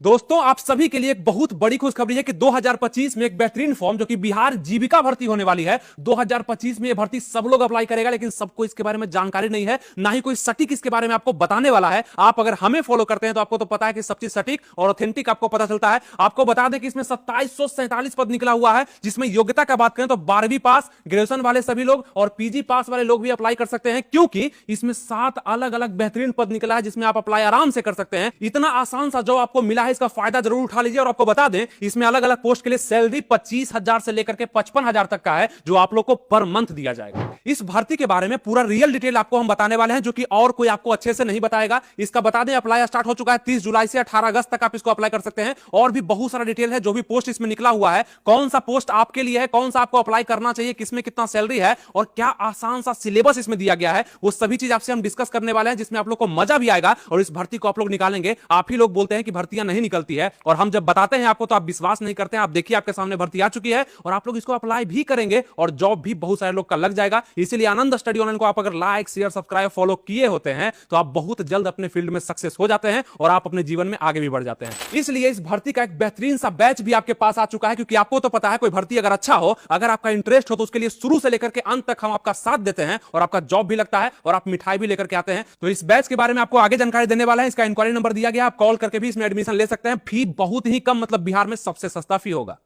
दोस्तों आप सभी के लिए एक बहुत बड़ी खुशखबरी है कि 2025 में एक बेहतरीन फॉर्म जो कि बिहार जीविका भर्ती होने वाली है। 2025 में ये भर्ती सब लोग अप्लाई करेगा, लेकिन सबको इसके बारे में जानकारी नहीं है, ना ही कोई सटीक इसके बारे में आपको बताने वाला है। आप अगर हमें फॉलो करते हैं तो आपको तो पता है कि सब चीज सटीक और ऑथेंटिक आपको पता चलता है। आपको बता दें कि इसमें 2747 पद निकला हुआ है, जिसमें योग्यता का बात करें तो 12वीं पास, ग्रेजुएशन वाले सभी लोग और पीजी पास वाले लोग भी अप्लाई कर सकते हैं, क्योंकि इसमें 7 अलग अलग बेहतरीन पद निकला है जिसमें आप अप्लाई आराम से कर सकते हैं। इतना आसान सा जॉब आपको मिला है, इसका फायदा जरूर उठा लीजिए। और आपको बता दें इसमें अलग अलग पोस्ट के लिए सैलरी 25,000 से लेकर के 55,000 तक का है, जो आप लोग को पर मंथ दिया जाएगा। इस भर्ती के बारे में पूरा रियल डिटेल आपको हम बताने वाले हैं, जो कि और कोई आपको अच्छे से नहीं बताएगा। इसका बता दें अप्लाई स्टार्ट हो चुका है 30 जुलाई से 18 अगस्त तक आप इसको अप्लाई कर सकते हैं। और भी बहुत सारा डिटेल है, जो भी पोस्ट इसमें निकला हुआ है, कौन सा पोस्ट आपके लिए है, कौन सा आपको अप्लाई करना चाहिए, किसमें कितना सैलरी है और क्या आसान सा सिलेबस इसमें दिया गया है, वो सभी चीज आपसे हम डिस्कस करने वाले हैं, जिसमें आप लोग को मजा भी आएगा और इस भर्ती को आप लोग निकालेंगे। आप ही लोग बोलते हैं कि भर्तियां नहीं निकलती है, और हम जब बताते हैं आपको तो आप विश्वास नहीं करते हैं। आप देखिए आपके सामने भर्ती आ चुकी है और आप लोग इसको अप्लाई भी करेंगे और जॉब भी बहुत सारे लोग का लग जाएगा। इसीलिए आनंद स्टडी ऑनलाइन को आप अगर लाइक शेयर सब्सक्राइब फॉलो किए होते हैं तो आप बहुत जल्द अपने फील्ड में सक्सेस हो जाते हैं और आप अपने जीवन में आगे भी बढ़ जाते हैं। इसलिए इस भर्ती का एक बेहतरीन सा बैच भी आपके पास आ चुका है, क्योंकि आपको तो पता है कोई भर्ती अगर अच्छा हो, अगर आपका इंटरेस्ट हो, तो उसके लिए शुरू से लेकर के अंत तक हम आपका साथ देते हैं और आपका जॉब भी लगता है और आप मिठाई भी लेकर के आते हैं। तो इस बैच के बारे में आपको आगे जानकारी देने वाला है। इसका इंक्वायरी नंबर दिया गया, आप कॉल करके भी इसमें एडमिशन ले सकते हैं। फी बहुत ही कम, मतलब बिहार में सबसे सस्ता फी होगा।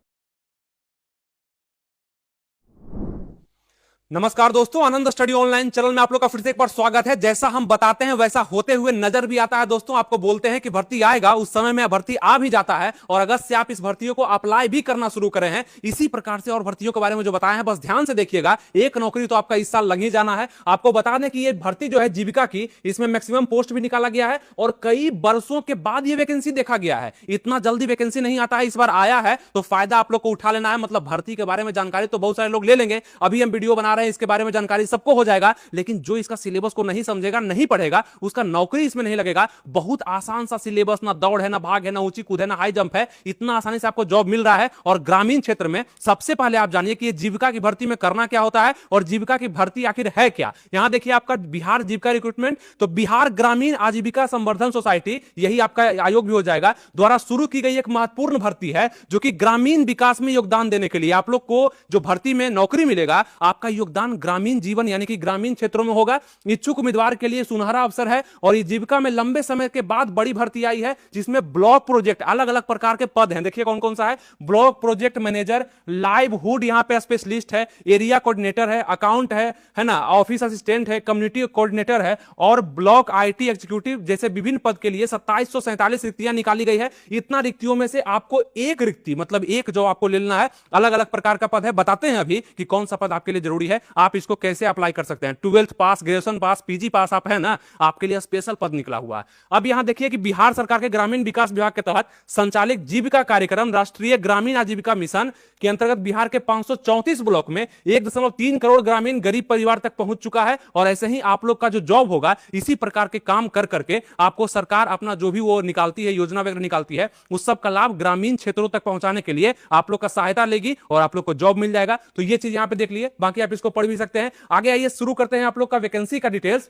नमस्कार दोस्तों, आनंद स्टडी ऑनलाइन चैनल में आप लोग का फिर से एक बार स्वागत है। जैसा हम बताते हैं वैसा होते हुए नजर भी आता है। दोस्तों आपको बोलते हैं कि भर्ती आएगा, उस समय में भर्ती आ भी जाता है और अगस्त से आप इस भर्तियों को अप्लाई भी करना शुरू करें हैं। इसी प्रकार से और भर्तियों के बारे में जो बताया है, बस ध्यान से देखिएगा। एक नौकरी तो आपका इस साल लग ही जाना है। आपको बता दें कि ये भर्ती जो है जीविका की, इसमें मैक्सिमम पोस्ट भी निकाला गया है और कई वर्षों के बाद ये वैकेंसी देखा गया है। इतना जल्दी वैकेंसी नहीं आता है, इस बार आया है तो फायदा आप लोग को उठा लेना है। मतलब भर्ती के बारे में जानकारी तो बहुत सारे लोग ले लेंगे, अभी हम वीडियो बना रहे हैं इसके बारे में जानकारी सबको हो जाएगा, लेकिन जो इसका सिलेबस को नहीं समझेगा, नहीं पढ़ेगा, उसका नौकरी इसमें नहीं लगेगा। बहुत आसान सा सिलेबस, ना दौड़ है, ना भाग है, ना ऊंची कूद है, ना हाई जंप है। इतना आसानी से आपको जॉब मिल रहा है। और ग्रामीण क्षेत्र में सबसे पहले आप जानिए कि ये जीविका की भर्ती में करना क्या होता है और जीविका की भर्ती आखिर है क्या। यहां देखिए आपका बिहार जीविका रिक्रूटमेंट, तो बिहार ग्रामीण आजीविका संवर्धन सोसाइटी, यही आपका आयोग भी हो जाएगा, द्वारा शुरू की गई एक महत्वपूर्ण भर्ती है, जो कि ग्रामीण विकास में योगदान देने के लिए आप लोग को जो भर्ती में नौकरी मिलेगा, आपका योगदान ग्रामीण जीवन यानी कि ग्रामीण क्षेत्रों में होगा। इच्छुक उम्मीदवार के लिए सुनहरा अवसर है। और ये जीविका में लंबे समय के बाद बड़ी भर्ती आई है, जिसमें ब्लॉक प्रोजेक्ट, अलग अलग प्रकार के पद हैं। देखिए कौन कौन सा है, ब्लॉक प्रोजेक्ट मैनेजर, लाइवहुड यहां पे स्पेशलिस्ट है, एरिया कोऑर्डिनेटर है, अकाउंट है ना, ऑफिस असिस्टेंट है, कम्युनिटी कोऑर्डिनेटर है और ब्लॉक आईटी एग्जीक्यूटिव जैसे विभिन्न पद के लिए 2747 रिक्तियां निकाली गई है। इतना रिक्तियों में से आपको एक रिक्ति, मतलब एक जो आपको लेना है, अलग अलग प्रकार का पद है। बताते हैं अभी कि कौन सा पद आपके लिए जरूरी है, आप इसको कैसे अप्लाई कर सकते हैं। 12th पास, ग्रेजुएशन पास, पीजी पास आप है ना, आपके लिए स्पेशल पद निकला हुआ है। अब यहां देखिए कि बिहार सरकार के ग्रामीण विकास विभाग के तहत संचालित जीविका कार्यक्रम राष्ट्रीय ग्रामीण आजीविका मिशन के अंतर्गत बिहार के 534 ब्लॉक में 1.3 करोड़ ग्रामीण गरीब परिवार तक पहुंच चुका है। और ऐसे ही आप लोग का जो जॉब होगा, इसी प्रकार के काम कर करके आपको सरकार अपना जो भी वो निकालती है, योजना वगैरह निकालती है, उस सब का लाभ ग्रामीण क्षेत्रों तक पहुंचाने के लिए आप लोग का सहायता लेगी और आप लोग को जॉब मिल जाएगा। तो ये चीज यहां पे देख लिए, बाकी आप इसको पढ़ भी सकते हैं। आगे आइए शुरू करते हैं आप लोग का वैकेंसी का डिटेल्स,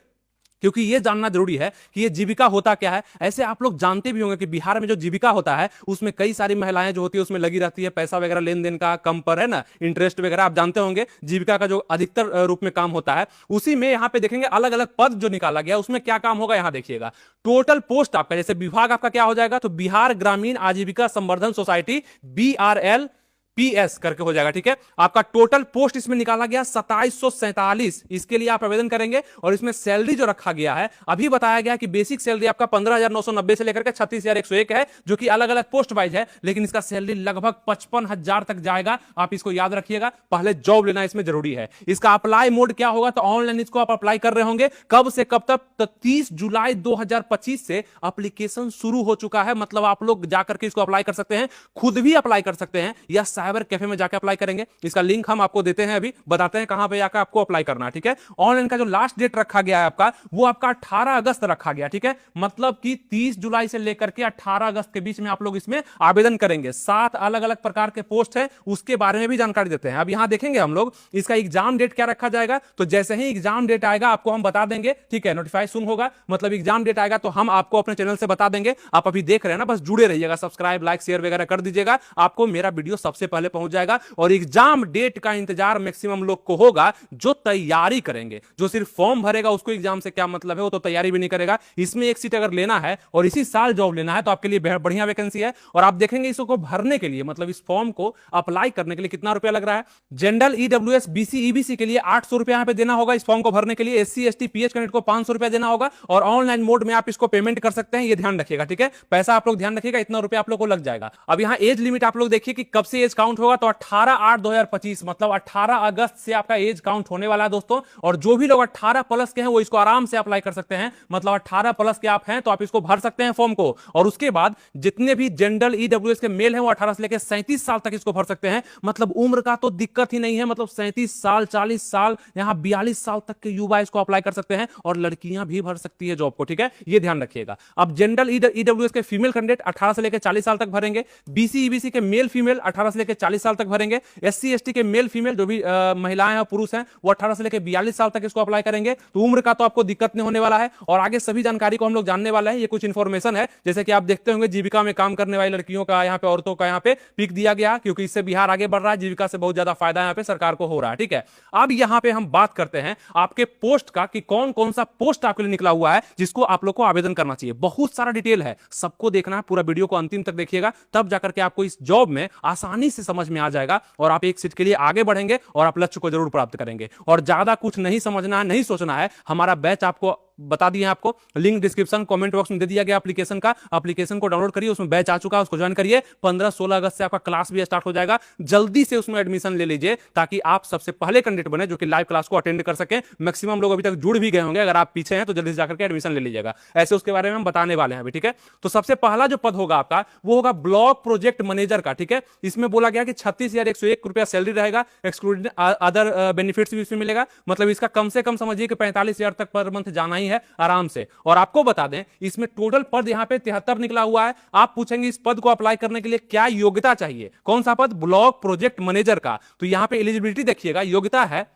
क्योंकि यह जानना जरूरी है कि यह जीविका होता क्या है। ऐसे आप लोग जानते भी होंगे कि बिहार में जो जीविका होता है उसमें कई सारी महिलाएं जो होती है उसमें लगी रहती है, पैसा वगैरह लेन देन का कम पर है ना, इंटरेस्ट वगैरह आप जानते होंगे। जीविका का जो अधिकतर रूप में काम होता है, उसी में यहां पे देखेंगे अलग अलग पद जो निकाला गया, उसमें क्या काम होगा। यहां देखिएगा टोटल पोस्ट आपका, जैसे विभाग आपका क्या हो जाएगा, तो बिहार ग्रामीण आजीविका संवर्धन सोसाइटी, BRL PS करके हो जाएगा। ठीक है, आपका टोटल पोस्ट इसमें निकाला गया 2747। इसके लिए आप आवेदन करेंगे और इसमें सैलरी जो रखा गया है, अभी बताया गया कि बेसिक सैलरी आपका 15,990 से लेकर के 36,101 है, जो कि अलग अलग पोस्ट वाइज है, लेकिन इसका सैलरी लगभग 55,000 तक जाएगा। आप इसको याद रखिएगा, पहले जॉब लेना इसमें जरूरी है। इसका अप्लाई मोड क्या होगा, तो ऑनलाइन इसको आप अप्लाई कर रहे होंगे। कब से कब तक, तो 30 जुलाई 2025 से एप्लीकेशन शुरू हो चुका है। मतलब आप लोग जाकर के इसको अप्लाई कर सकते हैं, खुद भी अप्लाई कर सकते हैं या साइबर कैफे में जाकर अप्लाई करेंगे। इसका लिंक हम आपको देते हैं, अभी बताते हैं कहां पे जाकर आपको अप्लाई करना है, ठीक है। ऑनलाइन का जो लास्ट डेट रखा गया है आपका, वो आपका 18 अगस्त रखा गया, ठीक है। मतलब कि 30 जुलाई से लेकर के 18 अगस्त के बीच में आप लोग इसमें आवेदन करेंगे। 7 अलग अलग प्रकार के पोस्ट है, उसके बारे में भी जानकारी देते हैं। अब यहां देखेंगे हम लोग इसका एग्जाम डेट क्या रखा जाएगा, तो जैसे ही एग्जाम डेट आएगा आपको हम बता देंगे, ठीक है। नोटिफिकेशन होगा, मतलब एग्जाम डेट आएगा तो हम आपको अपने चैनल से बता देंगे। आप अभी देख रहे हैं ना, बस जुड़े रहिएगा, सब्सक्राइब लाइक शेयर वगैरह कर दीजिएगा, आपको मेरा वीडियो सबसे पहले पहुंच जाएगा। और एग्जाम डेट का इंतजार मैक्सिमम लोग को होगा जो तैयारी करेंगे। जो सिर्फ फॉर्म भरेगा उसको एग्जाम से क्या मतलब है, वो तो तैयारी भी नहीं करेगा। इसमें एक सीट अगर लेना है और इसी साल जॉब लेना है तो आपके लिए बढ़िया वैकेंसी है। और आप देखेंगे इसको भरने के लिए, मतलब इस फॉर्म को अप्लाई करने के लिए कितना रुपया लग रहा है। जनरल ईडब्ल्यूएस बीसी ईबीसी के लिए 800 रुपया यहां पे देना होगा इस फॉर्म को भरने के लिए। एससी एसटी पीएच कैंडिडेट को 500 रुपया देना होगा और ऑनलाइन मोड में आप इसको पेमेंट कर सकते हैं, ये ध्यान रखिएगा, ठीक है। पैसा आप लोग ध्यान रखिएगा, इतना रुपया आप लोग को लग जाएगा। अब यहां एज लिमिट आप लोग देखिए कि कब से एज काउंट होगा, तो 18/8/2025 मतलब 18 अगस्त से आपका एज काउंट होने वाला है दोस्तों। और जो भी लोग 18 प्लस के हैं वो इसको आराम से अप्लाई कर सकते हैं, मतलब 18 प्लस के आप हैं तो आप इसको भर सकते हैं फॉर्म को। और उसके बाद जितने भी जनरल ईडब्ल्यूएस के मेल हैं वो 18 से लेकर 37 साल तक इसको भर सकते हैं। मतलब उम्र का तो दिक्कत ही नहीं है, मतलब 37 साल 40 साल यहां 42 साल तक के युवा इसको अप्लाई कर सकते हैं और लड़कियां भी भर सकती है जॉब को, ठीक है, ये ध्यान रखिएगा। अब जनरल ईडब्ल्यूएस के फीमेल कैंडिडेट 18 से लेकर 40 साल तक भरेंगे। बीसी ईबीसी के मेल फीमेल 18 से लेकर 40 साल तक भरेंगे। एससी एसटी के मेल फीमेल जो भी महिलाएं हैं पुरुष हैं वो 18 से लेकर 42 साल तक इसको अप्लाई करेंगे। तो उम्र का तो आपको दिक्कत नहीं होने वाला है। और आगे सभी जानकारी को हम लोग जानने वाले हैं। ये कुछ इंफॉर्मेशन है, जैसे कि आप देखते होंगे जीविका में काम करने वाली लड़कियों का, यहाँ पे औरतों का यहाँ पे पिक दिया गया, क्योंकि इससे बिहार आगे बढ़ रहा है, जीविका से बहुत ज्यादा फायदा यहाँ पे सरकार को हो रहा है, ठीक है। अब यहाँ पे हम बात करते हैं आपके पोस्ट का कि कौन कौन सा पोस्ट आपके लिए निकला हुआ है जिसको आप लोग को आवेदन करना चाहिए। बहुत सारा डिटेल है, सबको देखना है, पूरा वीडियो को अंतिम तक देखिएगा, तब जाकर के आपको इस जॉब में आसानी से समझ में आ जाएगा और आप एक सीट के लिए आगे बढ़ेंगे और आप लक्ष्य को जरूर प्राप्त करेंगे। और ज्यादा कुछ नहीं समझना है, नहीं सोचना है। हमारा बैच आपको बता दिए हैं, आपको लिंक डिस्क्रिप्शन कमेंट बॉक्स में दे दिया गया एप्लीकेशन का। एप्लीकेशन को डाउनलोड करिए, उसमें बैच आ चुका है, उसको ज्वाइन करिए। 15-16 अगस्त से आपका क्लास भी स्टार्ट हो जाएगा। जल्दी से उसमें एडमिशन ले लीजिए ताकि आप सबसे पहले कैंडिडेट बने जो कि लाइव क्लास को अटेंड कर सके। मैक्सिमम लोग अभी तक जुड़ भी गए होंगे, अगर आप पीछे हैं तो जल्दी से जाकर के एडमिशन ले लीजिएगा। ऐसे उसके बारे में हम बताने वाले हैं अभी, ठीक है। तो सबसे पहला जो पद होगा आपका वो होगा ब्लॉक प्रोजेक्ट मैनेजर का, ठीक है। इसमें बोला गया कि 36,101 रुपया सैलरी रहेगा, एक्सक्लूडिंग अदर बेनिफिट्स भी इसमें मिलेगा। मतलब इसका कम से कम समझिए कि 45,000 तक पर मंथ जाना ही है आराम से। और आपको बता दें इसमें टोटल पद यहां पे 73 निकला हुआ है। आप पूछेंगे इस पद को अप्लाई करने के लिए क्या योग्यता चाहिए, कौन सा पद, ब्लॉक प्रोजेक्ट मैनेजर का। तो यहां पे एलिजिबिलिटी देखिएगा, योग्यता है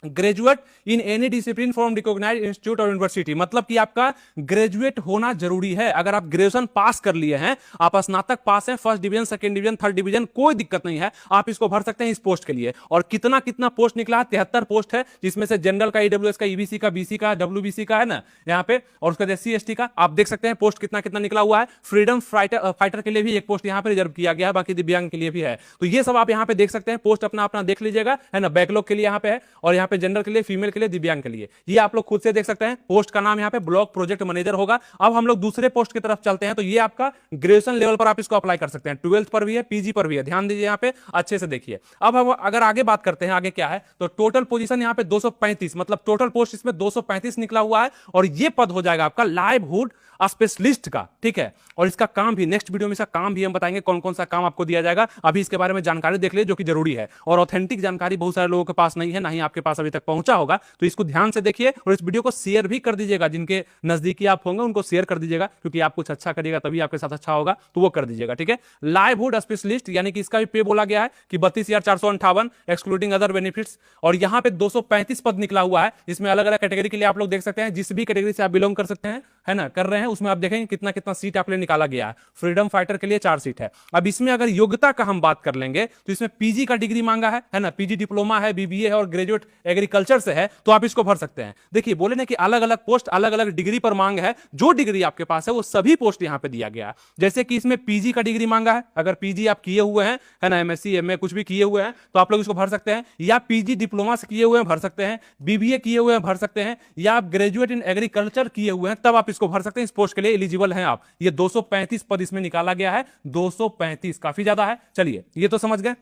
graduate in any discipline from recognized institute और यूनिवर्सिटी। मतलब कि आपका ग्रेजुएट होना जरूरी है। अगर आप ग्रेजुएशन पास कर लिए हैं, आप स्नातक पास हैं, first division second division third division, कोई दिक्कत नहीं है, आप इसको भर सकते हैं इस पोस्ट के लिए। और कितना कितना पोस्ट निकला है, 73 पोस्ट है, जिसमें से जनरल का, ईडब्ल्यूएस का, ईबीसी का, बीसी का, डब्ल्यूबीसी का है ना यहाँ पे, और उसका एससी एसटी का आप देख सकते हैं पोस्ट कितना कितना निकला हुआ है। फ्रीडम फाइटर के लिए भी एक पोस्ट यहाँ पे रिजर्व किया गया है, बाकी दिव्यांग के लिए भी है। तो ये सब आप यहाँ पे देख सकते हैं, पोस्ट अपना अपना देख लीजिएगा, है ना। बैकलॉग के लिए यहाँ पे है, और यहाँ पे जनरल के लिए, फीमेल के लिए, दिव्यांग के लिए, ये आप लोग खुद से देख सकते हैं। पोस्ट का नाम यहाँ पे ब्लॉक प्रोजेक्ट मैनेजर होगा। अब हम लोग दूसरे पोस्ट की तरफ चलते हैं। तो ये आपका ग्रेजुएशन लेवल पर आप इसको अप्लाई कर सकते हैं, 12th पर भी है, पीजी पर भी है। ध्यान दीजिए यहाँ पे, अच्छे से देखिए। अब हम अगर आगे बात करते हैं, आगे क्या है, तो टोटल पोजीशन यहाँ पे 235, मतलब टोटल पोस्ट इसमें 235 निकला हुआ है। और ये पद हो जाएगा आपका लाइवहुड स्पेशलिस्ट का, ठीक है। और इसका काम भी नेक्स्ट वीडियो में, इसका काम भी हम बताएंगे कौन कौन सा काम आपको दिया जाएगा। अभी इसके बारे में जानकारी देख लीजिए जो कि जरूरी है। और ऑथेंटिक जानकारी बहुत सारे लोगों के पास नहीं है, ना ही आपके पास अभी तक पहुंचा होगा। तो इसको ध्यान से देखिए और इस वीडियो को शेयर भी कर दीजिएगा, जिनके नजदीकी आप होंगे उनको शेयर कर दीजिएगा, क्योंकि आप कुछ अच्छा करिएगा तभी आपके साथ अच्छा होगा, तो वो कर दीजिएगा, ठीक है। लाइवहुड स्पेशलिस्ट यानी कि इसका भी पे बोला गया है कि 32,458 एक्सक्लूडिंग अदर बेनिफिट्स। और यहां पे 235 पद निकला हुआ है। इसमें अलग अलग कैटेगरी के लिए आप लोग देख सकते हैं, जिस भी कैटेगरी से आप बिलोंग कर सकते हैं, है ना, कर रहे हैं, उसमें आप देखेंगे कितना कितना सीट आपके लिए निकाला गया है। फ्रीडम फाइटर के लिए 4 सीट है। अब इसमें अगर योग्यता का हम बात कर लेंगे तो इसमें पीजी का डिग्री मांगा है ना, पीजी डिप्लोमा है, बीबीए है और ग्रेजुएट एग्रीकल्चर से है, तो आप इसको भर सकते हैं। देखिए बोले ना कि अलग अलग पोस्ट अलग अलग डिग्री पर मांग है। जो डिग्री आपके पास है वो सभी पोस्ट यहां पे दिया गया है। जैसे कि इसमें पीजी का डिग्री मांगा है, अगर पीजी आप किए हुए हैं, है ना, एमएससी एमए कुछ भी किए हुए हैं, तो आप लोग इसको भर सकते हैं। या पीजी डिप्लोमा से किए हुए हैं, भर सकते हैं। बीबीए किए हुए हैं, भर सकते हैं। या आप ग्रेजुएट इन एग्रीकल्चर किए हुए हैं, तब आप इसको भर सकते हैं। इस पोस्ट के लिए एलिजिबल हैं आप। ये 235 पद इसमें निकाला गया है। 235 काफी ज्यादा है। चलिए ये तो समझ गए।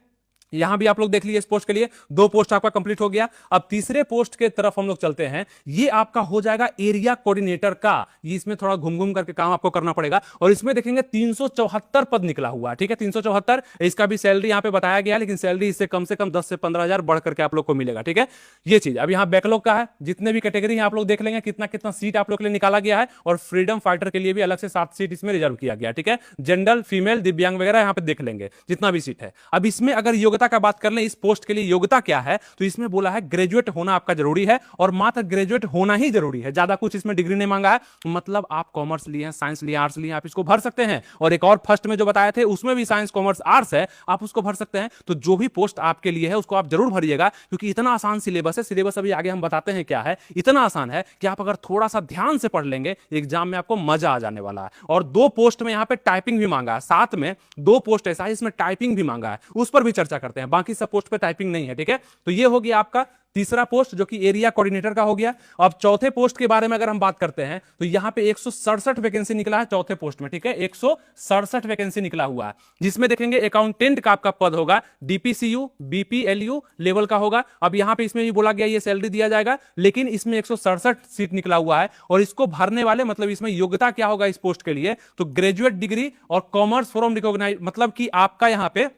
यहां भी आप लोग देख लीजिए, इस पोस्ट के लिए 2 पोस्ट आपका कंप्लीट हो गया। अब तीसरे पोस्ट के तरफ हम लोग चलते हैं। ये आपका हो जाएगा एरिया कोऑर्डिनेटर का। ये इसमें थोड़ा घूम घूम करके काम आपको करना पड़ेगा, और इसमें देखेंगे 374 पद निकला हुआ है। ठीक है, 374। इसका भी सैलरी यहां पे बताया गया है, लेकिन सैलरी इससे कम से कम 10 से 15,000 बढ़ करके आप लोग को मिलेगा। ठीक है, ये चीज। अब यहाँ बैकलॉग का है, जितने भी कैटेगरी आप लोग देख लेंगे कितना कितना सीट आप लोग के लिए निकाला गया है, और फ्रीडम फाइटर के लिए भी अलग से 7 सीट इसमें रिजर्व किया गया। ठीक है, जनरल, फीमेल, दिव्यांग वगैरह यहाँ पे देख लेंगे जितना भी सीट है। अब इसमें अगर योग्यता का बात कर लें, इस पोस्ट के लिए योग्यता क्या है, तो इसमें बोला है ग्रेजुएट होना आपका जरूरी है, और मात्र ग्रेजुएट होना ही जरूरी है। ज्यादा कुछ इसमें डिग्री नहीं मांगा है। मतलब आप कॉमर्स लिए हैं, साइंस लिए, आर्ट्स लिए, आप इसको भर सकते हैं। और एक और फर्स्ट में जो बताए थे उसमें भी साइंस, कॉमर्स, आर्ट्स है, आप उसको भर सकते हैं। तो जो भी पोस्ट आपके लिए है उसको आप जरूर भरिएगा, क्योंकि इतना आसान सिलेबस है। सिलेबस अभी आगे हम बताते हैं क्या है। इतना आसान है कि आप अगर थोड़ा सा ध्यान से पढ़ लेंगे, एग्जाम में आपको मजा आ जाने वाला है। और 2 पोस्ट में यहां पे टाइपिंग भी मांगा है, साथ में 2 पोस्ट ऐसा है इसमें टाइपिंग भी मांगा है, उस पर भी चर्चा करते हैं। बाकी सब पोस्ट पे टाइपिंग नहीं है। ठीक है, तो ये हो गया आपका तीसरा पोस्ट, जो कि एरिया कोऑर्डिनेटर का हो गया। अब चौथे पोस्ट के बारे में अगर हम बात करते हैं, तो यहां पे 167 वैकेंसी निकला है चौथे पोस्ट में। ठीक है, 167 वैकेंसी निकला हुआ है, जिसमें देखेंगे अकाउंटेंट का आपका पद होगा, डीपीसीयू, बीपीएलयू लेवल का होगा। अब यहां पे इसमें भी बोला गया ये सैलरी दिया जाएगा, लेकिन इसमें 167 सीट निकला हुआ है, और इसको भरने वाले मतलब इसमें योग्यता क्या होगा इस पोस्ट के लिए, तो ग्रेजुएट डिग्री और कॉमर्स फ्रॉम रिकॉग्नाइज, मतलब कि आपका यहां पे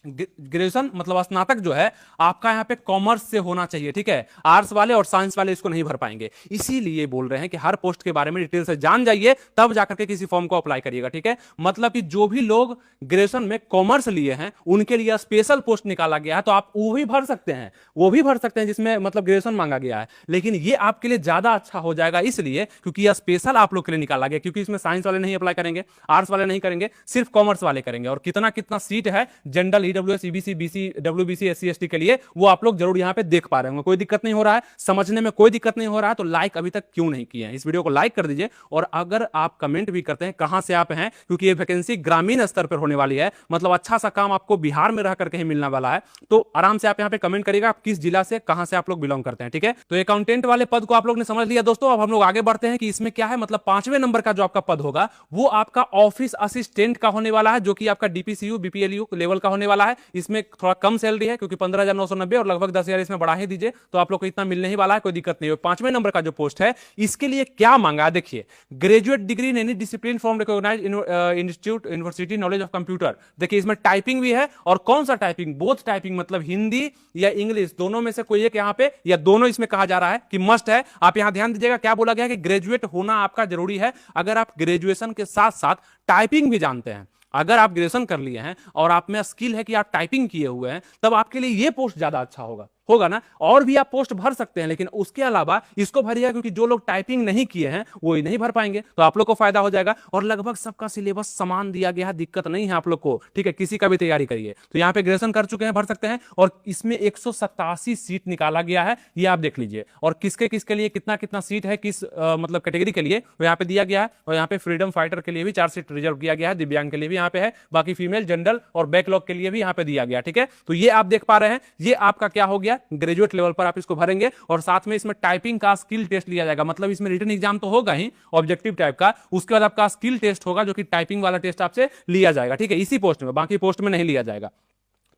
ग्रेजुएशन मतलब स्नातक जो है आपका यहां पे कॉमर्स से होना चाहिए। ठीक है, आर्ट्स वाले और साइंस वाले इसको नहीं भर पाएंगे। इसीलिए बोल रहे हैं कि हर पोस्ट के बारे में डिटेल से जान जाइए, तब जाकर के किसी फॉर्म को अप्लाई करिएगा। ठीक है, मतलब कि जो भी लोग ग्रेजुएशन में कॉमर्स लिए हैं उनके लिए स्पेशल पोस्ट निकाला गया है, तो आप वो भी भर सकते हैं, वो भी भर सकते हैं जिसमें मतलब ग्रेजुएशन मांगा गया है। लेकिन ये आपके लिए ज्यादा अच्छा हो जाएगा, इसलिए क्योंकि यह स्पेशल आप लोग के लिए निकाला गया, क्योंकि इसमें साइंस वाले नहीं अप्लाई करेंगे, आर्ट्स वाले नहीं करेंगे, सिर्फ कॉमर्स वाले करेंगे। और कितना कितना सीट है general, EWS, EBC, BC, WBC, SC, ST के लिए, वो आप लोग जरूर यहां पे देख पा रहे होंगे। कोई दिक्कत नहीं हो रहा है, समझने में कोई दिक्कत नहीं हो रहा है, तो लाइक अभी तक क्यों नहीं किए हैं, इस वीडियो को लाइक कर दीजिए। और अगर आप कमेंट भी करते हैं कहां से आप हैं, क्योंकि ये वैकेंसी ग्रामीण स्तर पर होने वाली है, मतलब अच्छा सा काम आपको बिहार में रह करके ही मिलने वाला है, तो आराम से आप यहां पे कमेंट करिएगा आप किस जिला से, कहां से आप लोग बिलोंग करते हैं। ठीक है, तो अकाउंटेंट वाले पद को आप लोग ने समझ लिया दोस्तों। अब हम लोग आगे बढ़ते हैं कि इसमें क्या है, मतलब 5वें नंबर का जो आपका पद होगा वो आपका ऑफिस असिस्टेंट का होने वाला है, जो कि आपका डीपीसीयू, बीपीएलयू लेवल का होने वाला है। इसमें थोड़ा कम सैलरी है, क्योंकि 15,990 और लगभग 10,000 इसमें बढ़ा ही दीजिए, तो आप लोग को इतना मिलने ही वाला है, कोई दिक्कत नहीं है। 5वें नंबर का जो पोस्ट है इसके लिए क्या मांगा, देखिए, graduate degree in any discipline from recognized institute, university, knowledge of computer. देखिए इसमें टाइपिंग भी है, और कौन सा टाइपिंग, बोथ टाइपिंग, मतलब हिंदी या इंग्लिश, दोनों में से कोई एक यहां पे, या दोनों इसमें कहा जा रहा है कि मस्ट है। आप यहां ध्यान दीजिएगा, क्या बोला गया है कि ग्रेजुएट होना आपका जरूरी है। अगर आप ग्रेजुएशन के साथ साथ टाइपिंग भी जानते हैं, अगर आप ग्रेजुएशन कर लिए हैं और आप में स्किल है कि आप टाइपिंग किए हुए हैं, तब आपके लिए यह पोस्ट ज्यादा अच्छा होगा ना। और भी आप पोस्ट भर सकते हैं, लेकिन उसके अलावा इसको भरिएगा, क्योंकि जो लोग टाइपिंग नहीं किए हैं वो ही नहीं भर पाएंगे, तो आप लोग को फायदा हो जाएगा। और लगभग सबका सिलेबस समान दिया गया है, दिक्कत नहीं है आप लोग को। ठीक है, किसी का भी तैयारी करिए। तो यहाँ पे ग्रेजुएशन कर चुके हैं भर सकते हैं, और इसमें 187 सीट निकाला गया है, ये आप देख लीजिए। और किसके किसके लिए कितना कितना सीट है, किस मतलब कैटेगरी के लिए वो यहाँ पे दिया गया है। और यहाँ पे फ्रीडम फाइटर के लिए भी 4 सीट रिजर्व किया गया है, दिव्यांग के लिए भी यहाँ पे है, बाकी फीमेल, जनरल और बैकलॉग के लिए भी यहाँ पे दिया गया। ठीक है, तो ये आप देख पा रहे हैं, ये आपका क्या हो गया, ग्रेजुएट लेवल पर आप इसको भरेंगे। और साथ में इसमें टाइपिंग का स्किल टेस्ट लिया जाएगा, मतलब इसमें रिटन एग्जाम तो होगा ही ऑब्जेक्टिव टाइप का, उसके बाद आपका स्किल टेस्ट होगा, जो कि टाइपिंग वाला टेस्ट आपसे लिया जाएगा। ठीक है, इसी पोस्ट में, बाकी पोस्ट में नहीं लिया जाएगा।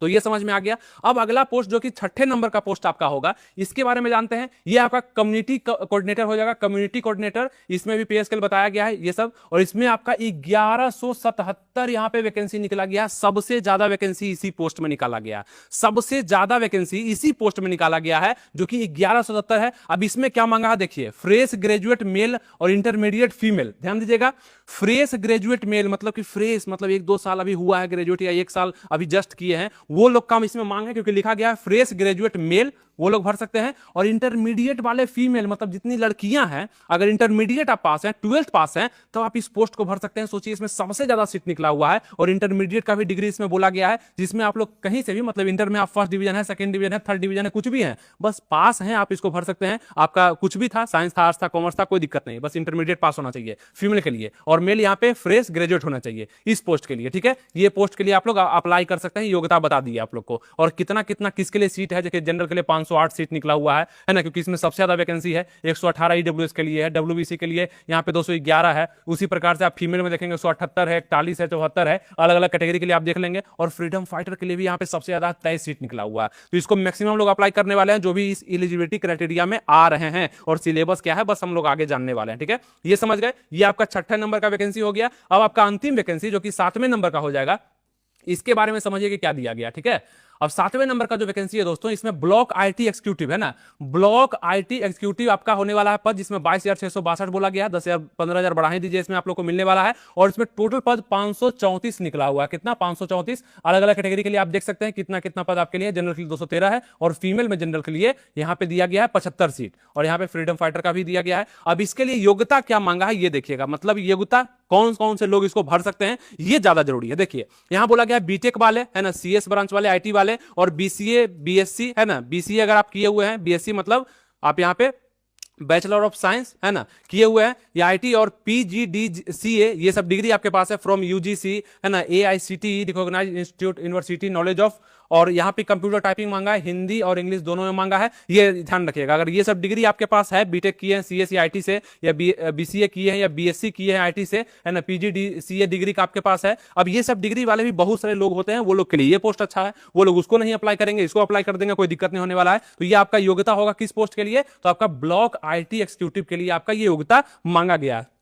तो ये समझ में आ गया। अब अगला पोस्ट जो कि 6ठे नंबर का पोस्ट आपका होगा, इसके बारे में जानते हैं। ये आपका कम्युनिटी कोऑर्डिनेटर हो जाएगा, कम्युनिटी कोऑर्डिनेटर। इसमें भी पे स्केल बताया गया है ये सब, और इसमें आपका 1177 यहां पे वैकेंसी निकला गया। सबसे ज्यादा वैकेंसी इसी पोस्ट में निकाला गया, सबसे ज्यादा वैकेंसी इसी पोस्ट में निकाला गया है, जो कि 1177 है। अब इसमें क्या मांगा है, देखिए, फ्रेश ग्रेजुएट मेल और इंटरमीडिएट फीमेल। ध्यान दीजिएगा, फ्रेश ग्रेजुएट मेल मतलब कि फ्रेश मतलब 1-2 साल अभी हुआ है ग्रेजुएट, या 1 साल अभी जस्ट किए हैं, वो लोग काम इसमें मांग है, क्योंकि लिखा गया है फ्रेश ग्रेजुएट मेल, वो लोग भर सकते हैं। और इंटरमीडिएट वाले फीमेल, मतलब जितनी लड़कियां हैं, अगर इंटरमीडिएट आप पास हैं, 12th पास हैं, तो आप इस पोस्ट को भर सकते हैं। सोचिए, इसमें सबसे ज्यादा सीट निकला हुआ है, और इंटरमीडिएट का भी डिग्री इसमें बोला गया है, जिसमें आप लोग कहीं से भी, मतलब इंटर में आप फर्स्ट डिवीजन है, सेकंड डिवीजन है, थर्ड डिवीजन है, कुछ भी है, बस पास हैं, आप इसको भर सकते हैं। आपका कुछ भी था, साइंस था, आर्ट्स था, कॉमर्स था, कोई दिक्कत नहीं, बस इंटरमीडिएट पास होना चाहिए फीमेल के लिए, और मेल यहाँ पे फ्रेश ग्रेजुएट होना चाहिए इस पोस्ट के लिए। ठीक है, ये पोस्ट के लिए आप लोग अप्लाई कर सकते हैं, योग्यता बता दी आप लोग को। और कितना कितना किसके लिए सीट है, जैसे जनरल के लिए 508 सीट निकला हुआ है ना, क्योंकि इसमें सबसे ज्यादा वैकेंसी है। 118 ईडब्ल्यूएस के लिए है, डब्ल्यूबीसी के लिए यहाँ पे 211 है। उसी प्रकार से आप फीमेल में देखेंगे 178 है, 41 है, 74 है, अलग अलग कैटेगरी के लिए आप देख लेंगे। और फ्रीडम फाइटर के लिए भी यहाँ पे सबसे ज्यादा 23 सीट निकला हुआ है। तो इसको मैक्सिमम लोग अप्लाई करने वाले हैं जो भी इस एलिजिबिलिटी क्राइटेरिया में आ रहे हैं। और सिलेबस क्या है बस हम लोग आगे जानने वाले हैं, ठीक है, ये समझ गए। ये आपका 6ठे नंबर का वैकेंसी हो गया। अब आपका अंतिम वैकेंसी जो कि 7वें नंबर का हो जाएगा, इसके बारे में समझिए कि क्या दिया गया, ठीक है। अब 7वें नंबर का जो वैकेंसी है दोस्तों, इसमें ब्लॉक आईटी एक्जीक्यूटिव है ना, ब्लॉक आईटी एक्जीक्यूटिव आपका होने वाला है पद, जिसमें 22,662 बोला गया है। 10,000 15,000 बढ़ा ही दीजिए, इसमें आप लोग को मिलने वाला है। और इसमें टोटल पद 534 निकला हुआ है। कितना? 534। अलग अलग कैटेगरी के लिए आप देख सकते हैं कितना कितना पद आपके लिए। जनरल के लिए 213 है, और फीमेल में जनरल के लिए यहां पे दिया गया है 75 सीट, और यहां पे फ्रीडम फाइटर का भी दिया गया है। अब इसके लिए योग्यता क्या मांगा है ये देखिएगा, मतलब योग्यता कौन कौन से लोग इसको भर सकते हैं ये ज्यादा जरूरी है। देखिए यहां बोला गया बीटेक वाले है ना, सीएस ब्रांच वाले, आईटी वाले, और बीसीए बीएससी है ना। बीसीए अगर आप किए हुए हैं, बीएससी मतलब आप यहां पे बैचलर ऑफ साइंस है ना किए हुए हैं, या आईटी और पीजीडीसीए ये सब डिग्री आपके पास है फ्रॉम यूजीसी है ना, AICTE recognized institute university knowledge of. और यहां पे कंप्यूटर टाइपिंग मांगा है, हिंदी और इंग्लिश दोनों में मांगा है, ये ध्यान रखिएगा। अगर ये सब डिग्री आपके पास है, बीटेक किए हैं सीएस या आईटी से, या बीसीए किए हैं या बीएससी किए हैं आईटी से है ना, पीजीडीसीए डिग्री का आपके पास है। अब ये सब डिग्री वाले भी बहुत सारे लोग होते हैं, वो लोग के लिए ये पोस्ट अच्छा है, वो लोग उसको नहीं अप्लाई करेंगे, इसको अप्लाई कर देंगे, कोई दिक्कत नहीं होने वाला है। तो ये आपका योग्यता होगा किस पोस्ट के लिए, तो आपका ब्लॉक आईटी एक्जीक्यूटिव के लिए आपका ये योग्यता मांगा गया है।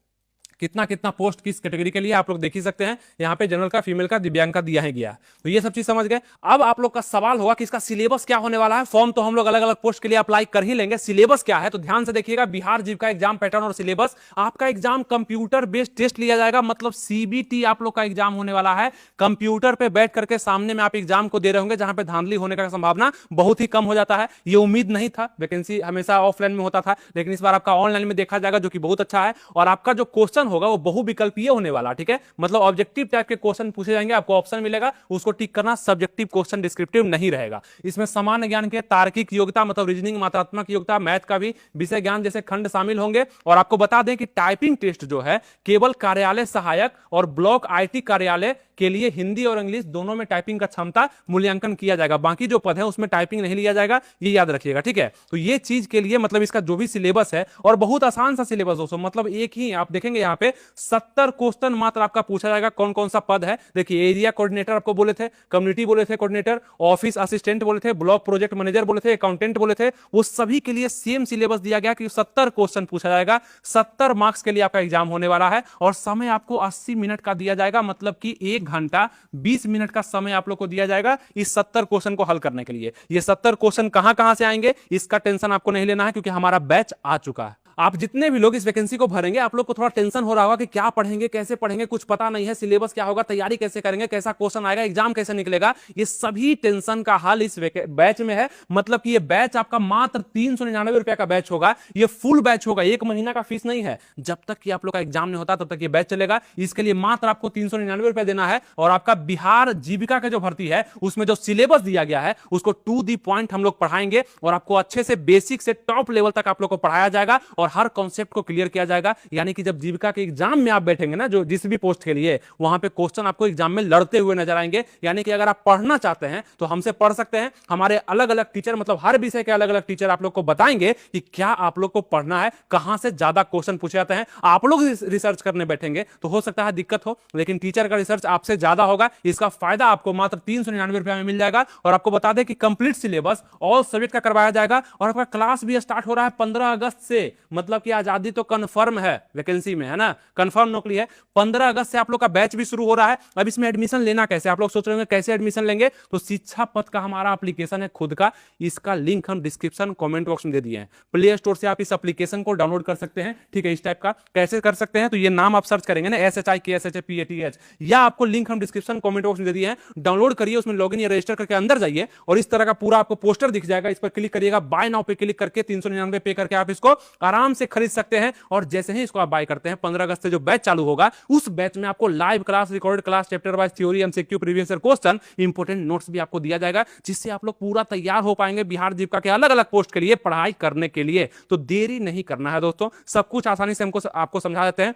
कितना कितना पोस्ट किस कैटेगरी के लिए आप लोग देख ही सकते हैं, यहां पे जनरल का, फीमेल का, दिव्यांग का दिया है गया। तो ये सब चीज समझ गए। अब आप लोग का सवाल होगा कि इसका सिलेबस क्या होने वाला है। फॉर्म तो हम लोग अलग अलग पोस्ट के लिए अप्लाई कर ही लेंगे, सिलेबस क्या है तो ध्यान से देखिएगा। बिहार जीविका एग्जाम पैटर्न और सिलेबस, आपका एग्जाम कंप्यूटर बेस्ड टेस्ट लिया जाएगा, मतलब सीबीटी आप लोग का एग्जाम होने वाला है। कंप्यूटर पे बैठ करके सामने में आप एग्जाम को दे रहे होंगे, जहां पे धांधली होने का संभावना बहुत ही कम हो जाता है। ये उम्मीद नहीं था, वैकेंसी हमेशा ऑफलाइन में होता था, लेकिन इस बार आपका ऑनलाइन में देखा जाएगा, जो कि बहुत अच्छा है। और आपका जो क्वेश्चन होगा वो बहुविकल्पीय होने वाला, ठीक है, मतलब ऑब्जेक्टिव टाइप के क्वेश्चन पूछे जाएंगे, आपको ऑप्शन मिलेगा, उसको टिक करना। सब्जेक्टिव क्वेश्चन डिस्क्रिप्टिव नहीं रहेगा। इसमें सामान्य ज्ञान के, तार्किक योग्यता मतलब रीजनिंग, मात्रात्मक योग्यता, मैथ का भी विषय ज्ञान जैसे खंड शामिल होंगे। और आपको बता दें कि टाइपिंग टेस्ट जो है केवल कार्यालय सहायक और ब्लॉक आईटी कार्यालय के लिए हिंदी और इंग्लिश दोनों में टाइपिंग का क्षमता मूल्यांकन किया जाएगा। बाकी जो पद है उसमें टाइपिंग नहीं लिया जाएगा, ये याद रखिएगा, ठीक है। तो ये चीज के लिए मतलब इसका जो भी सिलेबस है, और बहुत आसान सा सिलेबस दोस्तों, मतलब एक ही आप देखेंगे यहाँ पे 70 क्वेश्चन मात्र आपका पूछा जाएगा। कौन कौन सा पद है देखिए, एरिया कोऑर्डिनेटर आपको बोले थे, कम्युनिटी बोले थे कोऑर्डिनेटर, ऑफिस असिस्टेंट बोले थे, ब्लॉक प्रोजेक्ट मैनेजर बोले थे, अकाउंटेंट बोले थे, वो सभी के लिए सेम सिलेबस दिया गया कि 70 क्वेश्चन पूछा जाएगा। 70 मार्क्स के लिए आपका एग्जाम होने वाला है, और समय आपको 80 मिनट का दिया जाएगा, मतलब कि 1 घंटा 20 मिनट का समय आप लोग को दिया जाएगा इस 70 क्वेश्चन को हल करने के लिए। ये 70 क्वेश्चन कहां से आएंगे इसका टेंशन आपको नहीं लेना है, क्योंकि हमारा बैच आ चुका है। आप जितने भी लोग इस वैकेंसी को भरेंगे, आप लोग को थोड़ा टेंशन हो रहा होगा कि क्या पढ़ेंगे, कैसे पढ़ेंगे, कुछ पता नहीं है, सिलेबस क्या होगा, तैयारी कैसे करेंगे, कैसा क्वेश्चन आएगा, एग्जाम कैसे निकलेगा। ये सभी टेंशन का हल इस बैच में है। मतलब कि ये बैच आपका मात्र 399 रुपए का बैच होगा। ये फुल बैच होगा, 1 महीना का फीस नहीं है। जब तक कि आप लोग का एग्जाम नहीं होता तब तक ये बैच चलेगा। इसके लिए मात्र आपको 399 रुपए देना है। और आपका बिहार जीविका का जो भर्ती है उसमें जो सिलेबस दिया गया है उसको टू दी पॉइंट हम लोग पढ़ाएंगे, और आपको अच्छे से बेसिक से टॉप लेवल तक आप लोग को पढ़ाया जाएगा, और हर कॉन्सेप्ट को क्लियर किया जाएगा। यानी कि जब जीविका के एग्जाम में आप बैठेंगे ना, जो जिस भी पोस्ट के लिए, वहां पे क्वेश्चन आपको एग्जाम में लड़ते हुए नजर आएंगे। यानी कि अगर आप पढ़ना चाहते हैं तो हमसे पढ़ सकते हैं। हमारे अलग अलग टीचर, मतलब हर विषय के अलग अलग टीचर आप लोग को बताएंगे कि क्या आप लोग को पढ़ना है, कहां से ज्यादा क्वेश्चन पूछे जाते हैं। आप लोग रिसर्च करने बैठेंगे तो हो सकता है दिक्कत हो, लेकिन टीचर का रिसर्च आपसे ज्यादा होगा। इसका फायदा आपको मात्र 399 रुपए में मिल जाएगा। और आपको बता दें कि कंप्लीट सिलेबस ऑल सब्जेक्ट का करवाया जाएगा। और आपका क्लास भी स्टार्ट हो रहा है 15 अगस्त से, मतलब कि आजादी तो कंफर्म है, वैकेंसी में है ना, कंफर्म नौकरी है। 15 अगस्त से आप लोग का बैच भी शुरू हो रहा है। अब इसमें एडमिशन लेना कैसे, आप लोग सोच रहे होंगे कैसे एडमिशन लेंगे, तो शिक्षा पथ का हमारा एप्लीकेशन है खुद का, इसका लिंक हम डिस्क्रिप्शन कमेंट बॉक्स में दे दिए हैं। प्ले स्टोर से आप इस एप्लीकेशन को डाउनलोड कर सकते हैं, ठीक है। इस टाइप का कैसे कर सकते हैं, तो ये नाम आप सर्च करेंगे ना, SHIKSHAPATH, या आपको लिंक हम डिस्क्रिप्शन कमेंट बॉक्स में दे दिए हैं। डाउनलोड करिए, उसमें लॉगिन या रजिस्टर करके अंदर जाइए, और इस तरह का पूरा आपको पोस्टर दिख जाएगा। इस पर क्लिक करिएगा, बाय नाउ पे क्लिक करके 399 पे करके आप इसको आराम से खरीद सकते हैं। और जैसे ही इसको आप बाय करते हैं, 15 अगस्त से जो बैच चालू होगा, उस बैच में आपको live class, recorded class, chapter wise theory, MCQ, previous year question, important notes भी आपको दिया जाएगा, जिससे आप लोग पूरा तैयार हो पाएंगे बिहार जीविका के अलग अलग पोस्ट के लिए पढ़ाई करने के लिए। तो देरी नहीं करना है दोस्तों, सब कुछ आसानी से हमको आपको समझा देते हैं।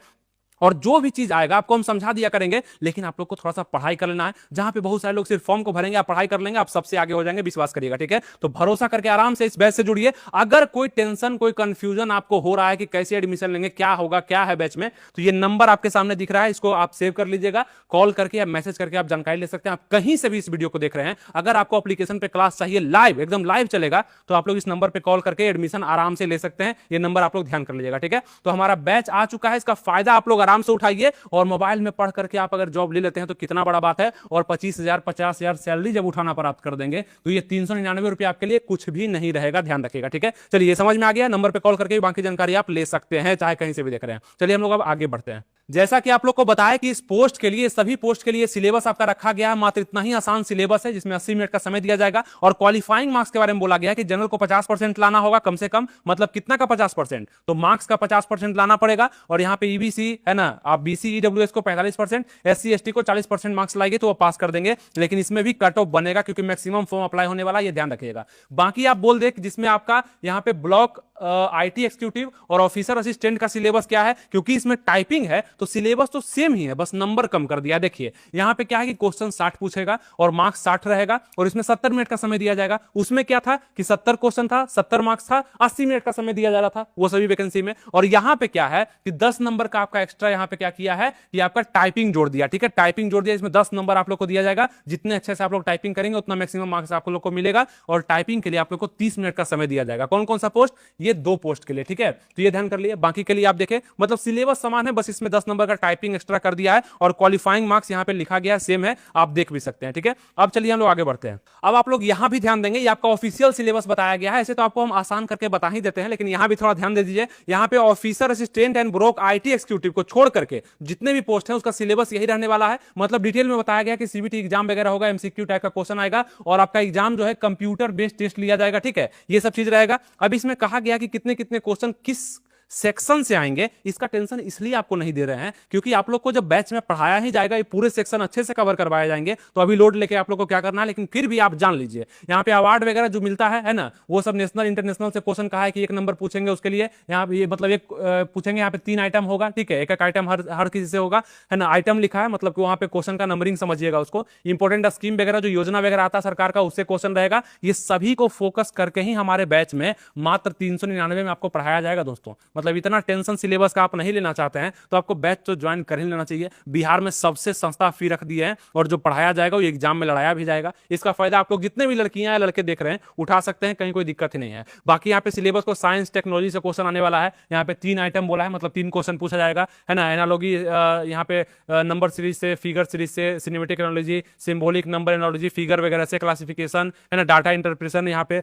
और जो भी चीज आएगा आपको हम समझा दिया करेंगे, लेकिन आप लोग को थोड़ा सा पढ़ाई कर लेना है। जहां पे बहुत सारे लोग सिर्फ फॉर्म को भरेंगे, आप पढ़ाई कर लेंगे, आप सबसे आगे हो जाएंगे, विश्वास करिएगा, ठीक है। तो भरोसा करके आराम से इस बैच से जुड़िए। अगर कोई टेंशन, कोई कंफ्यूजन आपको हो रहा है कि कैसे एडमिशन लेंगे, क्या होगा, क्या है बैच में, तो ये नंबर आपके सामने दिख रहा है, इसको आप सेव कर लीजिएगा। कॉल करके या मैसेज करके आप जानकारी ले सकते हैं। आप कहीं से भी इस वीडियो को देख रहे हैं, अगर आपको एप्लीकेशन पे क्लास चाहिए, लाइव, एकदम लाइव चलेगा, तो आप लोग इस नंबर पे कॉल करके एडमिशन आराम से ले सकते हैं। ये नंबर आप लोग ध्यान कर लीजिएगा, ठीक है। तो हमारा बैच आ चुका है, इसका फायदा आप लोग आराम से उठाइए। और मोबाइल में पढ़ करके आप अगर जॉब ले लेते हैं तो कितना बड़ा बात है। और 25,000 50,000 सैलरी जब उठाना प्राप्त कर देंगे तो ये 399 रुपए आपके लिए कुछ भी नहीं रहेगा, ध्यान रखिएगा, ठीक है। चलिए, समझ में आ गया। नंबर पे कॉल करके बाकी जानकारी आप ले सकते हैं, चाहे कहीं से भी देख रहे हैं। चलिए हम लोग अब आगे बढ़ते हैं। जैसा कि आप लोग को बताया कि इस पोस्ट के लिए, सभी पोस्ट के लिए सिलेबस आपका रखा गया है। मात्र इतना ही आसान सिलेबस है, जिसमें 80 मिनट का समय दिया जाएगा। और क्वालिफाइंग मार्क्स के बारे में बोला गया है कि जनरल को 50% लाना होगा कम से कम। मतलब कितना का 50%? तो मार्क्स का 50% लाना पड़ेगा। और यहाँ पे ईबीसी है ना, आप बीसी ईडब्ल्यूएस को 45%, एससी एसटी को 40% मार्क्स लाएंगे तो वो पास कर देंगे। लेकिन इसमें भी कट ऑफ बनेगा, क्योंकि मैक्सिमम फॉर्म अप्लाई होने वाला, ये ध्यान रखिएगा। बाकी आप बोल दे जिसमें आपका यहाँ पे ब्लॉक आईटी एक्जीक्यूटिव और ऑफिसर असिस्टेंट का सिलेबस क्या है, क्योंकि इसमें टाइपिंग है तो सिलेबस तो सेम ही है, बस नंबर कम कर दिया। देखिए यहां पे क्या है कि क्वेश्चन 60 पूछेगा और मार्क्स 60 रहेगा, और इसमें 70 मिनट का समय दिया जाएगा। उसमें क्या था कि 70 क्वेश्चन था, 70 मार्क्स था, 80 मिनट का समय दिया जा रहा था वो सभी वैकेंसी में। और यहां पे क्या है कि 10 नंबर का आपका एक्स्ट्रा यहां पे क्या किया है कि आपका टाइपिंग जोड़ दिया, ठीक है। टाइपिंग जोड़ दिया, इसमें 10 नंबर आप लोग को दिया जाएगा। जितने अच्छे से आप लोग टाइपिंग करेंगे उतना मैक्सिमम मार्क्स आप लोग को मिलेगा। और टाइपिंग के लिए आप लोग को 30 मिनट का समय दिया जाएगा। कौन कौन सा पोस्ट? ये 2 पोस्ट के लिए, ठीक है। तो ये ध्यान कर लिए। बाकी के लिए आप देखें, मतलब सिलेबस समान है, बस इसमें 10 नंबर का टाइपिंग एक्स्ट्रा कर दिया है। और क्वालिफाइंग मार्क्स यहां पे लिखा गया है, सेम है, आप देख भी सकते हैं, ठीक है। अब चलिए हम लोग आगे बढ़ते हैं। अब आप लोग यहां भी ध्यान देंगे, ये आपका ऑफिशियल सिलेबस बताया गया है। ऐसे तो आपको हम आसान करके बता ही देते हैं, लेकिन यहां भी थोड़ा ध्यान दे दीजिए। यहां पे officer assistant and block IT executive को छोड़ करके जितने भी पोस्ट हैं उसका सिलेबस यही रहने वाला है। मतलब डिटेल में बताया गया कि सीबीटी एग्जाम वगैरह होगा, एमसीक्यू टाइप का क्वेश्चन आएगा, और आपका एग्जाम जो है कंप्यूटर बेस्ड टेस्ट लिया जाएगा, ठीक है। ये सब चीज रहेगा। अब इसमें कहा गया कि कितने कितने क्वेश्चन किस सेक्शन से आएंगे, इसका टेंशन इसलिए आपको नहीं दे रहे हैं क्योंकि आप लोग को जब बैच में पढ़ाया ही जाएगा, ये पूरे सेक्शन अच्छे से कवर करवाए जाएंगे। तो अभी लोड लेके आप लोग को क्या करना है, लेकिन फिर भी आप जान लीजिए यहाँ पे अवार्ड वगैरह जो मिलता है ना, वो सब नेशनल इंटरनेशनल से क्वेश्चन कहा है कि 1 नंबर पूछेंगे उसके लिए। यहाँ पे ये मतलब एक पूछेंगे, यहाँ पे 3 आइटम होगा, ठीक है। एक आइटम हर किसी से होगा, है ना। आइटम लिखा है, मतलब कि वहाँ पे क्वेश्चन का नंबरिंग समझिएगा उसको। इंपॉर्टेंट स्कीम वगैरह जो योजना वगैरह आता है सरकार का, उससे क्वेश्चन रहेगा। ये सभी को फोकस करके ही हमारे बैच में मात्र 399 में आपको पढ़ाया जाएगा दोस्तों। मतलब इतना टेंशन सिलेबस का आप नहीं लेना चाहते हैं तो आपको बैच तो ज्वाइन कर ही लेना चाहिए। बिहार में सबसे सस्ता फी रख दिए हैं, और जो पढ़ाया जाएगा वो एग्जाम में लड़ाया भी जाएगा। इसका फायदा आप लोग जितने भी लड़कियां या लड़के देख रहे हैं उठा सकते हैं, कहीं कोई दिक्कत ही नहीं है। बाकी यहाँ पे सिलेबस को साइंस टेक्नोलॉजी से क्वेश्चन आने वाला है। यहाँ पे 3 आइटम बोला है, मतलब 3 क्वेश्चन पूछा जाएगा, है ना। एनालॉजी यहाँ पे नंबर सीरीज से, फिगर सीरीज से, cinematic analogy, symbolic number analogy, figure वगैरह से, क्लासिफिकेशन, है ना, डाटा इंटरप्रिटेशन, यहाँ पे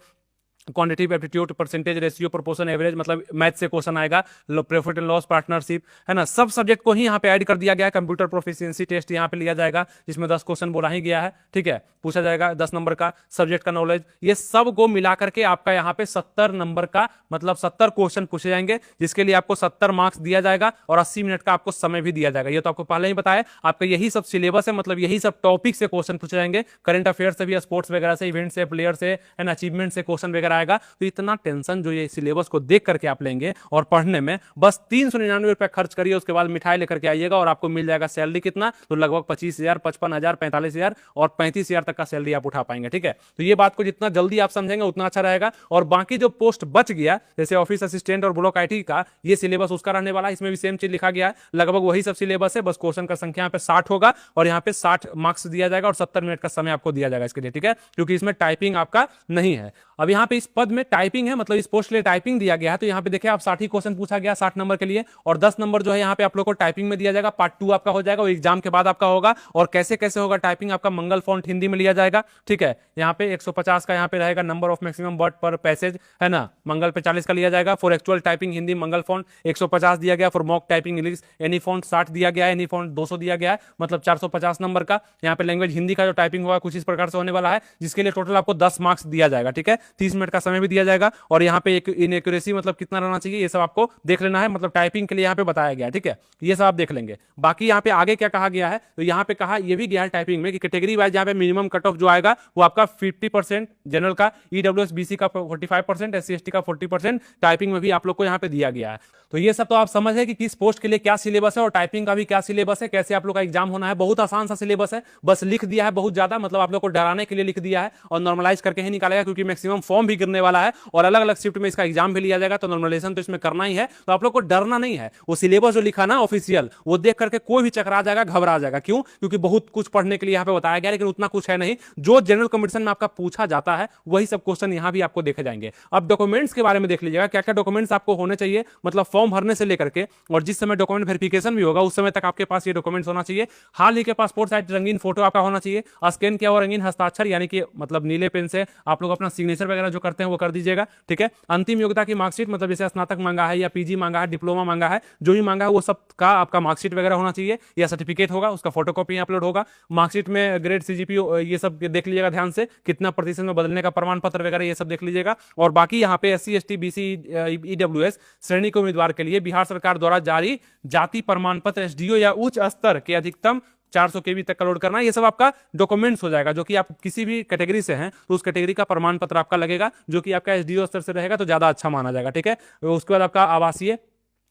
quantitative aptitude, percentage, ratio, proportion, average, मतलब मैथ से क्वेश्चन आएगा, प्रॉफिट एंड लॉस, पार्टनरशिप, है ना। सब सब्जेक्ट को ही यहाँ पे ऐड कर दिया गया है। कंप्यूटर प्रोफिशिएंसी टेस्ट यहाँ पे लिया जाएगा, जिसमें 10 क्वेश्चन बोला ही गया है, ठीक है। पूछा जाएगा 10 नंबर का सब्जेक्ट का नॉलेज। ये सब को मिला करके आपका यहाँ पे 70 नंबर का, मतलब 70 क्वेश्चन पूछे जाएंगे, जिसके लिए आपको 70 मार्क्स दिया जाएगा और 80 मिनट का आपको समय भी दिया जाएगा। ये तो आपको पहले ही बताया, आपका यही सब सिलेबस है, मतलब यही सब टॉपिक से क्वेश्चन पूछे जाएंगे। करंट अफेयर से भी, स्पोर्ट्स वगैरह से, इवेंट से, प्लेयर से, एंड अचीवमेंट से क्वेश्चन वगैरह आएगा। तो इतना टेंशन जो ये सिलेबस को देख करके आप लेंगे और पढ़ने में, बस 399 रुपए खर्च करिए, उसके बाद मिठाई लेकर के आइएगा और आपको मिल जाएगा सैलरी कितना, तो लगभग 25,000, 55,000, 45,000 और 35,000 तक का सैलरी आप उठा पाएंगे, ठीक है। तो ये बात को जितना जल्दी आप समझेंगे उतना अच्छा रहेगा। और बाकी जो पोस्ट बच गया, जैसे ऑफिस असिस्टेंट और ब्लॉक आईटी का, ये सिलेबस उसका रहने वाला है। इसमें भी सेम चीज लिखा गया है, लगभग वही सब सिलेबस है, बस क्वेश्चन का संख्या यहाँ पे 60 होगा और यहाँ पे 60 मार्क्स दिया जाएगा और 70 मिनट का समय आपको दिया जाएगा इसके लिए, ठीक है। क्योंकि इसमें टाइपिंग आपका नहीं है। अब यहाँ पे इस पद में टाइपिंग है, मतलब इस पोस्ट के लिए टाइपिंग दिया गया है। तो यहाँ पे देखिए आप 60 क्वेश्चन पूछा गया 60 नंबर के लिए, और 10 नंबर जो है यहाँ पे आप लोग को टाइपिंग में दिया जाएगा। पार्ट 2 आपका हो जाएगा, वो एग्जाम के बाद आपका होगा। और कैसे कैसे होगा टाइपिंग, आपका मंगल फॉन्ट हिंदी में लिया जाएगा, ठीक है। यहाँ पे 150 का यहाँ पे रहेगा नंबर ऑफ मैक्सिमम वर्ड पर पैसेज, है ना। मंगल पे 40 का लिया जाएगा। For actual typing Hindi Mangal font 150 दिया गया। For mock typing English any font 60 दिया गया है, एनी फॉन्ट 200 दिया गया है, मतलब 450 नंबर का। यहाँ पे लैंग्वेज हिंदी का जो टाइपिंग होगा कुछ इस प्रकार से होने वाला है, जिसके लिए टोटल आपको 10 मार्क्स दिया जाएगा, ठीक है। 30 मिनट का समय भी दिया जाएगा, और यहाँ पे एक इनएक्यूरेसी मतलब कितना रहना चाहिए ये सब आपको देख लेना है, मतलब टाइपिंग के लिए यहाँ पे बताया गया है, ठीक है, ये सब आप देख लेंगे। बाकी यहाँ पे आगे क्या कहा गया है, तो यहाँ पे कहा ये भी गया है टाइपिंग में कि कैटेगरी वाइज यहाँ पे मिनिमम कट ऑफ जो आएगा वो आपका 50% जनरल का, ईडब्ल्यूएस बीसी का 45%, एससी एसटी का 40%, टाइपिंग में भी आप लोग को यहाँ पे दिया गया है। तो ये सब तो आप समझ है कि किस पोस्ट के लिए क्या सिलेबस है, और टाइपिंग का भी क्या सिलेबस है, कैसे आप लोग का एग्जाम होना है। बहुत आसान सा सिलेबस है, बस लिख दिया है बहुत ज्यादा, मतलब आप लोग को डराने के लिए लिख दिया है, और नॉर्मलाइज करके ही निकालेगा, क्योंकि मैक्सिमम फॉर्म भी गिरने वाला है और अलग अलग शिफ्ट में इसका एग्जाम भी लिया जाएगा, तो नॉर्मलाइजेशन तो इसमें करना ही है। तो आप लोग को डरना नहीं है, वो सिलेबस जो लिखा ना ऑफिशियल, वो देख करके कोई भी चकरा जाएगा, घबरा जाएगा। क्यों? क्योंकि बहुत कुछ पढ़ने के लिए यहाँ पे बताया गया, लेकिन उतना कुछ है नहीं। जो जनरल कंपटीशन में आपका पूछा जाता है वही सब क्वेश्चन यहाँ भी आपको देखे जाएंगे। अब डॉक्यूमेंट्स के बारे में देख लीजिएगा, क्या क्या डॉक्यूमेंट्स आपको होने चाहिए, मतलब फॉर्म भरने से लेकर के और जिस समय डॉक्यूमेंट वेरिफिकेशन भी होगा उस समय तक आपके पास ये डॉक्यूमेंट्स होना चाहिए। हाल ही के पासपोर्ट साइज रंगीन फोटो आपका होना चाहिए, स्कैन किया हुआ रंगीन हस्ताक्षर, यानी कि मतलब नीले पेन से आप लोग अपना सिग्नेचर वगैरह जो करते हैं वो कर दीजिएगा, ठीक है। अंतिम योग्यता की मार्कशीट, मतलब जैसे स्नातक मांगा है या पीजी मांगा है, डिप्लोमा मांगा है, जो भी मांगा है वो सब का आपका मार्कशीट वगैरह होना चाहिए, या सर्टिफिकेट होगा उसका फोटोकॉपी अपलोड होगा। मार्कशीट में ग्रेड सीजीपी ये सब देख लीजिएगा ध्यान से, कितना प्रतिशत में बदलने का प्रमाण पत्र वगैरह ये सब देख लीजिएगा। और बाकी यहाँ पे एससी एसटी बीसी ईडब्ल्यूएस श्रेणी के उम्मीदवार के लिए बिहार सरकार द्वारा जारी जाति प्रमाण पत्र एसडीओ या उच्च स्तर के अधिकतम 400 केबी तक का लोड करना, ये सब आपका डॉक्यूमेंट्स हो जाएगा। जो कि आप किसी भी कैटेगरी से हैं तो उस कैटेगरी का प्रमाण पत्र आपका लगेगा, जो कि आपका एसडीओ स्तर से रहेगा तो ज्यादा अच्छा माना जाएगा, ठीक है। उसके बाद आपका आवासीय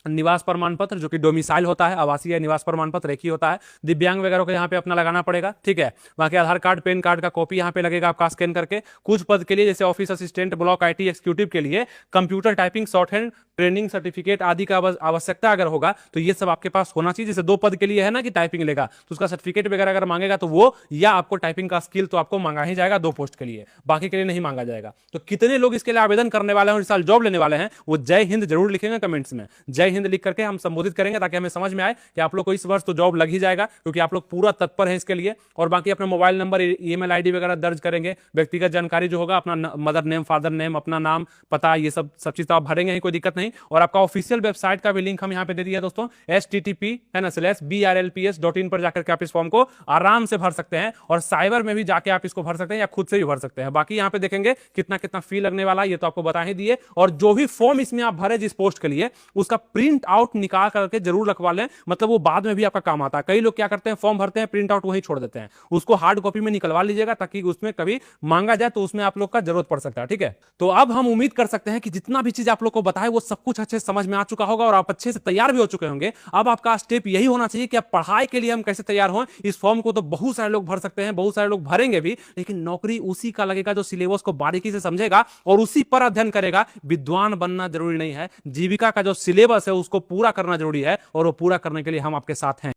निवास प्रमाण पत्र, जो कि डोमिसाइल होता है, आवासीय निवास प्रमाण पत्र एक ही होता है। दिव्यांग वगैरह को यहाँ पे अपना लगाना पड़ेगा, ठीक है। बाकी आधार कार्ड पैन कार्ड का कॉपी यहाँ पे लगेगा आपका स्कैन करके। कुछ पद के लिए जैसे office assistant, block IT executive के लिए computer typing, short hand training certificate आदि का आवश्यकता अगर होगा तो ये सब आपके पास होना चाहिए। जैसे 2 पद के लिए है ना कि टाइपिंग लेगा तो उसका सर्टिफिकेट वगैरह अगर मांगेगा तो वो, या आपको टाइपिंग का स्किल तो आपको मांगा ही जाएगा 2 पोस्ट के लिए, बाकी के लिए नहीं मांगा जाएगा। तो कितने लोग इसके लिए आवेदन करने वाले हैं और इस साल जॉब लेने वाले हैं, वो जय हिंद जरूर लिखेंगे कमेंट्स में। जय हिंद लिख करके हम संबोधित करेंगे ताकि हमें समझ में आए कि आप लोग को इस वर्ष तो जॉब लग ही जाएगा, क्योंकि आप लोग पूरा तत्पर हैं इसके लिए। और बाकी अपना मोबाइल नंबर, ईमेल आईडी वगैरह दर्ज करेंगे, व्यक्तिगत जानकारी जो होगा, अपना मदर नेम, फादर नेम, अपना नाम, पता, ये सब चीज तो आप भरेंगे ही, कोई दिक्कत नहीं। और आपका ऑफिशियल वेबसाइट का भी लिंक हम यहाँ पे दे दिया दोस्तों, http है ना /brlps.in पर जाकर के आप इस फॉर्म को आराम से भर सकते हैं, और साइबर में भी जाके आप इसको भर सकते हैं या खुद से भी भर सकते हैं। बाकी यहाँ पे देखेंगे कितना कितना फी लगने वाला है, ये तो आपको बता ही दिए। और जो भी फॉर्म इसमें आप भरे जिस पोस्ट के लिए, उसका प्रिंट आउट निकाल करके जरूर रखवा लें, मतलब वो बाद में भी आपका काम आता है। कई लोग क्या करते हैं, फॉर्म भरते हैं, प्रिंट आउट वहीं छोड़ देते हैं, उसको हार्ड कॉपी में निकलवा लीजिएगा ताकि उसमें कभी मांगा जाए तो उसमें आप लोग का जरूरत पड़ सकता है, ठीक है। तो अब हम उम्मीद कर सकते हैं कि जितना भी चीज आप लोग को बताए वो सब कुछ अच्छे से समझ में आ चुका होगा और आप अच्छे से तैयार भी हो चुके होंगे। अब आपका स्टेप यही होना चाहिए कि आप पढ़ाई के लिए हम कैसे तैयार हों। इस फॉर्म को तो बहुत सारे लोग भर सकते हैं, बहुत सारे लोग भरेंगे भी, लेकिन नौकरी उसी का लगेगा जो सिलेबस को बारीकी से समझेगा और उसी पर अध्ययन करेगा। विद्वान बनना जरूरी नहीं है, जीविका का जो सिलेबस है उसको पूरा करना जरूरी है, और वो पूरा करने के लिए हम आपके साथ हैं।